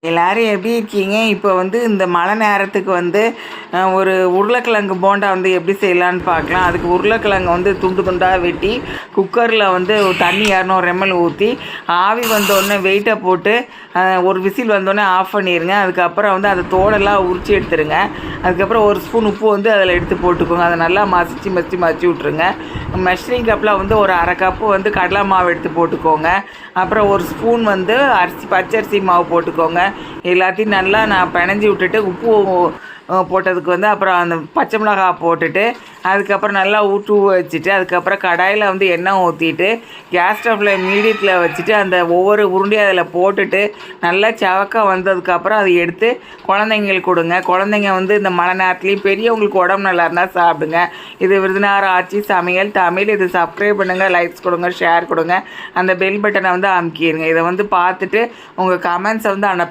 எல்லாரும் எப்படி இருக்கீங்க? இப்போ வந்து இந்த மழை நேரத்துக்கு வந்து ஒரு உருளைக்கிழங்கு போண்டா வந்து எப்படி செய்யலான்னு பார்க்கலாம். அதுக்கு உருளைக்கிழங்கு வந்து துண்டு துண்டாக வெட்டி குக்கரில் வந்து தண்ணி 200 ml ஊற்றி ஆவி வந்தோடனே வெயிட்டை போட்டு ஒரு விசில் வந்தோடனே ஆஃப் பண்ணிடுங்க. அதுக்கப்புறம் வந்து அதை தோலெல்லாம் உரித்து எடுத்துருங்க. அதுக்கப்புறம் ஒரு ஸ்பூன் உப்பு வந்து அதில் எடுத்து போட்டுக்கோங்க. அதை நல்லா மசிச்சு விட்ருங்க. மெஷரிங் கப்பில் வந்து ஒரு அரை கப்பு வந்து கடலை மாவு எடுத்து போட்டுக்கோங்க. அப்புறம் ஒரு ஸ்பூன் வந்து பச்சரிசி மாவு போட்டுக்கோங்க. எல்லாத்தையும் நல்லா நான் பிணைஞ்சி விட்டுட்டு உப்பு போட்டதுக்கு வந்து அப்புறம் அந்த பச்சை மிளகாய் போட்டுட்டு அதுக்கப்புறம் நல்லா ஊற்று வச்சுட்டு அதுக்கப்புறம் கடாயில் வந்து எண்ணெய் ஊற்றிட்டு கேஸ் ஸ்டவ்வில் மீடியத்தில் வச்சுட்டு அந்த ஒவ்வொரு உருண்டையும் அதில் போட்டுட்டு நல்லா செவக்க வந்ததுக்கப்புறம் அதை எடுத்து குழந்தைங்களுக்கு கொடுங்க. குழந்தைங்க வந்து இந்த மழை நேரத்துலேயும் பெரியவங்களுக்கு உடம்பு நல்லா இருந்தால் சாப்பிடுங்க. இது விருதுநகர் ஆட்சி சமையல் தமிழ். இது சப்ஸ்கிரைப் பண்ணுங்கள், லைக்ஸ் கொடுங்க, ஷேர் கொடுங்க, அந்த பெல் பட்டனை வந்து அமுக்கிடுங்க. இதை வந்து பார்த்துட்டு உங்கள் கமெண்ட்ஸை வந்து